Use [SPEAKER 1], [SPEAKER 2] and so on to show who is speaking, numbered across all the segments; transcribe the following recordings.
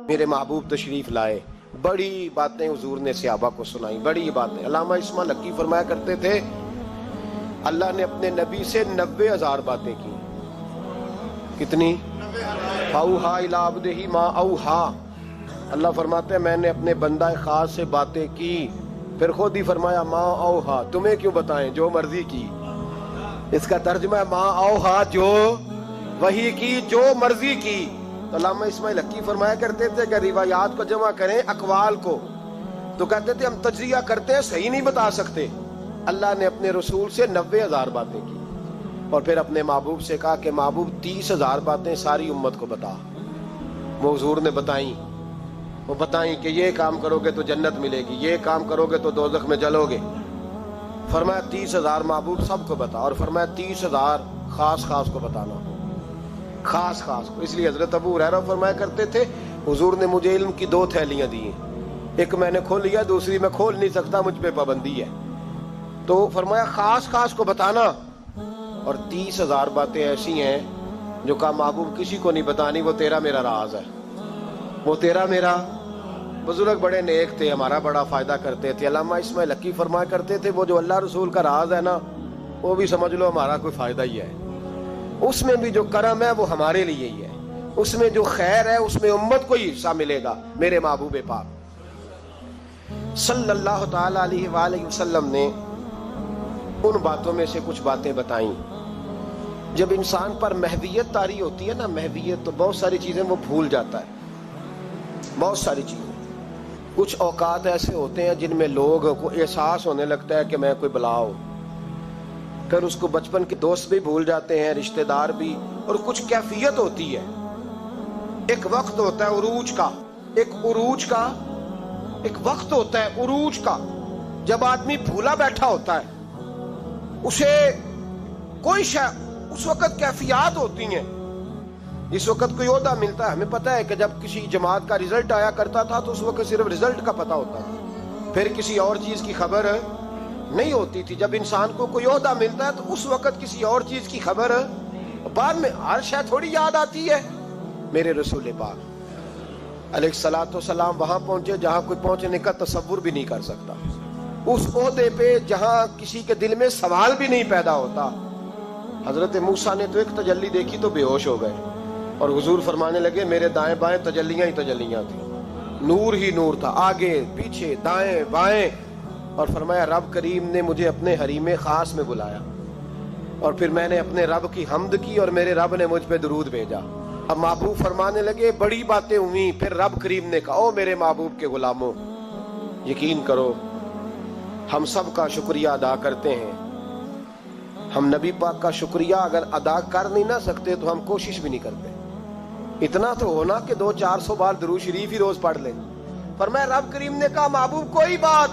[SPEAKER 1] میرے محبوب تشریف لائے، بڑی باتیں حضور نے صحابہ کو سنائی، بڑی باتیں۔ علامہ اسماعیل حقی فرمایا کرتے تھے اللہ نے اپنے نبی سے 90,000 باتیں کی۔ کتنی؟ اوحا الی عبدہ ما اوحا۔ اللہ فرماتے ہیں میں نے اپنے بندہ خاص سے باتیں کی، پھر خود ہی فرمایا ما اوحا، تمہیں کیوں بتائیں، جو مرضی کی۔ اس کا ترجمہ ہے ما اوحا، جو وحی کی، جو مرضی کی۔ تو علامہ اسماعیل حقی فرمایا کرتے تھے کہ روایات کو جمع کریں اقوال کو، تو کہتے تھے ہم تجزیہ کرتے ہیں صحیح نہیں بتا سکتے۔ اللہ نے اپنے رسول سے 90,000 باتیں کی، اور پھر اپنے محبوب سے کہا کہ محبوب 30,000 باتیں ساری امت کو بتا۔ وہ حضور نے بتائیں، وہ بتائیں کہ یہ کام کرو گے تو جنت ملے گی، یہ کام کرو گے تو دوزخ میں جلو گے۔ فرمایا 30,000 محبوب سب کو بتا، اور فرمایا 30,000 خاص خاص کو بتانا، خاص خاص کو۔ اس لیے حضرت ابو ہریرہ فرمایا کرتے تھے حضور نے مجھے علم کی 2 تھیلیاں دی ہیں، ایک میں نے کھول لیا، دوسری میں کھول نہیں سکتا، مجھ پہ پابندی ہے۔ تو فرمایا خاص خاص کو بتانا، اور 30,000 باتیں ایسی ہیں جو کہا محبوب کسی کو نہیں بتانی، وہ تیرا میرا راز ہے، وہ تیرا میرا۔ بزرگ بڑے نیک تھے، ہمارا بڑا فائدہ کرتے تھے۔ علامہ اسماعیل حقی فرمایا کرتے تھے وہ جو اللہ رسول کا راز ہے نا، وہ بھی سمجھ لو ہمارا کوئی فائدہ ہی ہے، اس میں بھی جو کرم ہے وہ ہمارے لیے ہی ہے، اس میں جو خیر ہے اس میں امت کو ہی حصہ ملے گا۔ میرے محبوب پاک صلی اللہ تعالی علیہ وآلہ وسلم نے ان باتوں میں سے کچھ باتیں بتائیں۔ جب انسان پر محویت طاری ہوتی ہے نا، محویت، تو بہت ساری چیزیں وہ بھول جاتا ہے، بہت ساری چیزیں۔ کچھ اوقات ایسے ہوتے ہیں جن میں لوگوں کو احساس ہونے لگتا ہے کہ میں کوئی بلا ہوں، پھر اس کو بچپن کے دوست بھی بھول جاتے ہیں، رشتہ دار بھی، اور کچھ کیفیت ہوتی ہے، ایک وقت ہوتا ہے عروج کا، ایک وقت ہوتا ہے عروج کا، جب آدمی بھولا بیٹھا ہوتا ہے، اسے کوئی اس وقت کیفیات ہوتی ہیں۔ جس وقت کوئی عہدہ ملتا ہے، ہمیں پتہ ہے کہ جب کسی جماعت کا رزلٹ آیا کرتا تھا تو اس وقت صرف رزلٹ کا پتہ ہوتا تھا، پھر کسی اور چیز کی خبر نہیں ہوتی تھی۔ جب انسان کو کوئی عہدہ ملتا ہے تو اس وقت کسی اور چیز کی خبر، بعد میں ہر شے تھوڑی یاد آتی ہے۔ میرے رسول پاک علیہ الصلوۃ والسلام وہاں پہنچے جہاں کوئی پہنچنے کا تصور بھی نہیں کر سکتا، اس عہدے پہ جہاں کسی کے دل میں سوال بھی نہیں پیدا ہوتا۔ حضرت موسیٰ نے تو ایک تجلی دیکھی تو بے ہوش ہو گئے، اور حضور فرمانے لگے میرے دائیں بائیں تجلیاں ہی تجلیاں تھیں، نور ہی نور تھا، آگے پیچھے دائیں بائیں۔ اور فرمایا رب کریم نے مجھے اپنے حریم خاص میں بلایا، اور پھر میں نے اپنے رب کی حمد کی، اور میرے رب نے مجھ پہ درود بھیجا۔ اب محبوب فرمانے لگے بڑی باتیں ہوئیں، پھر رب کریم نے کہا او میرے محبوب کے غلاموں، یقین کرو ہم سب کا شکریہ ادا کرتے ہیں، ہم نبی پاک کا شکریہ اگر ادا کر نہیں نہ سکتے تو ہم کوشش بھی نہیں کرتے۔ اتنا تو ہونا کہ 200-400 بار درود شریف ہی روز پڑھ لیں۔ فرمایا رب کریم نے کہا محبوب کوئی بات،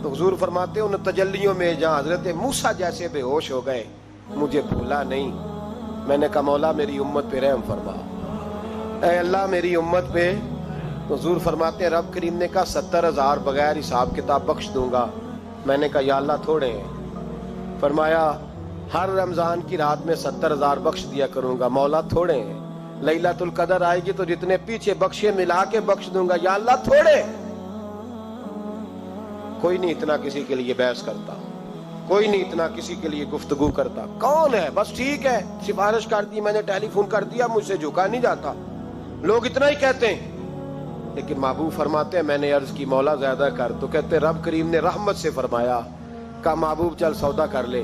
[SPEAKER 1] تو حضور فرماتے ان تجلیوں میں جہاں حضرت موسیٰ جیسے بے ہوش ہو گئے، مجھے بھولا نہیں۔ میں نے کہا مولا میری امت پہ رحم فرما، اے اللہ میری امت پہ۔ تو حضور فرماتے ہیں رب کریم نے کہا 70,000 بغیر حساب کتاب بخش دوں گا۔ میں نے کہا یا اللہ تھوڑے ہیں۔ فرمایا ہر رمضان کی رات میں 70,000 بخش دیا کروں گا۔ مولا تھوڑے ہیں، لیلۃ القدر آئے گی تو جتنے پیچھے بخشے ملا کے بخش دوں گا۔ یا اللہ تھوڑے۔ کوئی نہیں اتنا کسی کے لیے بحث کرتا، کوئی نہیں اتنا کسی کے لیے گفتگو کرتا۔ کون ہے بس ٹھیک ہے سفارش کر دی، میں نے ٹیلی فون کر دیا، مجھ سے جھکا نہیں جاتا، لوگ اتنا ہی کہتے ہیں۔ لیکن محبوب فرماتے ہیں میں نے عرض کی مولا زیادہ کر، تو کہتے رب کریم نے رحمت سے فرمایا، کہا محبوب چل سودا کر لے،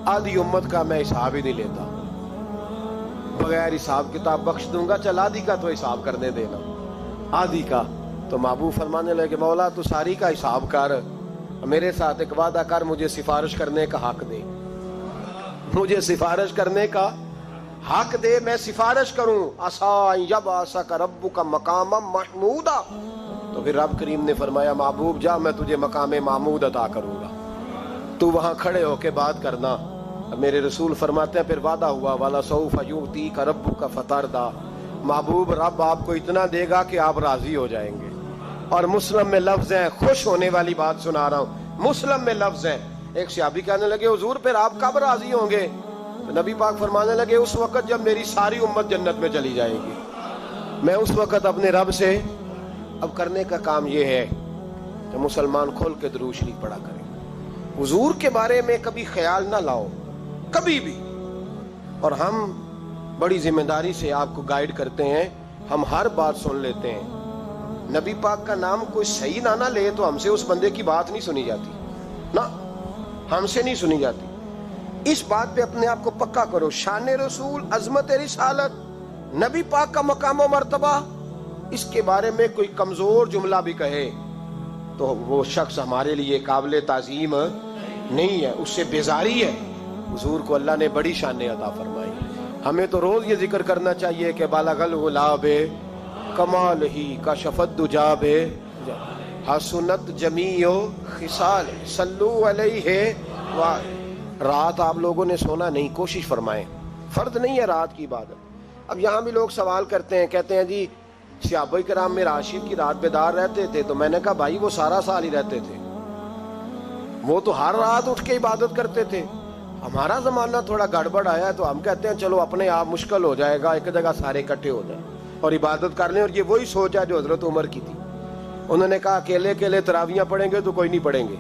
[SPEAKER 1] آدھی امت کا میں حساب ہی نہیں لیتا، بغیر حساب کتاب بخش دوں گا، چل آدھی کا تو حساب کرنے دینا، آدھی کا۔ تو محبوب فرمانے لگے مولا تو ساری کا حساب کر، میرے ساتھ ایک وعدہ کر، مجھے سفارش کرنے کا حق دے، مجھے سفارش کرنے کا حق دے، میں سفارش کروں۔ عسیٰ ان یبعثک ربک مقاما محمودا۔ تو پھر رب کریم نے فرمایا محبوب جا میں تجھے مقام محمود عطا کروں گا، تو وہاں کھڑے ہو کے بات کرنا۔ میرے رسول فرماتے ہیں پھر وعدہ ہوا وَلَسَوْفَ يُعْطِيكَ رَبُّكَ فَتَرْضَىٰ، محبوب رب آپ کو اتنا دے گا کہ آپ راضی ہو جائیں گے۔ اور مسلم میں لفظ ہیں، خوش ہونے والی بات سنا رہا ہوں، مسلم میں لفظ ہیں۔ ایک صحابی کہنے لگے حضور پھر آپ کب راضی ہوں گے؟ تو نبی پاک فرمانے لگے اس وقت جب میری ساری امت جنت میں چلی جائے گی، میں اس وقت اپنے رب سے اب کرنے کا کام یہ ہے کہ مسلمان کھول کے درود شریف پڑھا کریں. حضور کے بارے میں کبھی خیال نہ لاؤ کبھی بھی. اور ہم بڑی ذمہ داری سے آپ کو گائیڈ کرتے ہیں, ہم ہر بات سن لیتے ہیں. نبی پاک کا نام کوئی صحیح نہ لے تو ہم سے اس بندے کی بات نہیں سنی جاتی نا, ہم سے نہیں سنی جاتی. اس بات پہ اپنے آپ کو پکا کرو. شان رسول, عظمت رسالت, نبی پاک کا مقام و مرتبہ, اس کے بارے میں کوئی کمزور جملہ بھی کہے تو وہ شخص ہمارے لیے قابل تعظیم نہیں ہے, اس سے بیزاری ہے. حضور کو اللہ نے بڑی شان عطا فرمائی. ہمیں تو روز یہ ذکر کرنا چاہیے کہ بالغ الغلاب کمال ہی کشف الدجاب حسنت جمیع خصال صلو علیہ. رات آپ لوگوں نے سونا نہیں, کوشش فرمائیں, فرض نہیں ہے رات کی عبادت. اب یہاں بھی لوگ سوال کرتے ہیں, کہتے ہیں جی صحابہ کرام میں راشد کی رات بیدار رہتے تھے. تو میں نے کہا بھائی وہ سارا سال ہی رہتے تھے, وہ تو ہر رات اٹھ کے عبادت کرتے تھے. ہمارا زمانہ تھوڑا گڑبڑ آیا ہے تو ہم کہتے ہیں چلو اپنے آپ مشکل ہو جائے گا, ایک جگہ سارے اکٹھے ہو جائیں اور عبادت کر لیں. اور یہ وہی سوچ ہے جو حضرت عمر کی تھی. انہوں نے کہا اکیلے اکیلے تراویاں پڑھیں گے تو کوئی نہیں پڑھیں گے,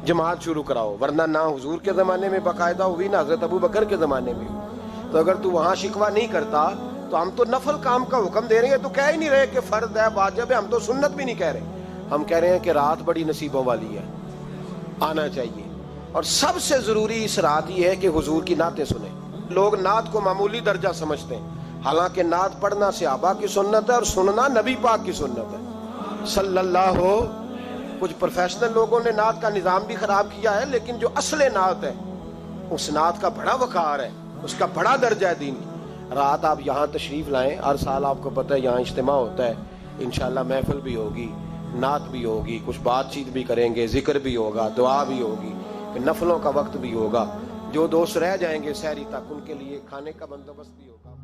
[SPEAKER 1] جماعت شروع کراؤ. ورنہ نہ حضور کے زمانے میں باقاعدہ ہوئی نہ حضرت ابو بکر کے زمانے میں. تو اگر تو وہاں شکوہ نہیں کرتا تو ہم تو نفل کام کا حکم دے رہے ہیں, تو کہہ ہی نہیں رہے کہ فرض ہے واجب ہے. ہم تو سنت بھی نہیں کہہ رہے, ہم کہہ رہے ہیں کہ رات بڑی نصیبوں والی ہے, آنا چاہیے. اور سب سے ضروری اس رات یہ ہے کہ حضور کی نعتیں سنیں. لوگ نعت کو معمولی درجہ سمجھتے ہیں, حالانکہ نعت پڑھنا صحابہ کی سنت ہے اور سننا نبی پاک کی سنت ہے صلی اللہ ہو. کچھ پروفیشنل لوگوں نے نعت کا نظام بھی خراب کیا ہے, لیکن جو اصل نعت ہے اس نعت کا بڑا وقار ہے, اس کا بڑا درجہ ہے دین کی. رات آپ یہاں تشریف لائیں, ہر سال آپ کو پتہ ہے یہاں اجتماع ہوتا ہے. انشاءاللہ محفل بھی ہوگی, نعت بھی ہوگی, کچھ بات چیت بھی کریں گے, ذکر بھی ہوگا, دعا بھی ہوگی, نفلوں کا وقت بھی ہوگا. جو دوست رہ جائیں گے سحری تک ان کے لیے کھانے کا بندوبست بھی ہوگا.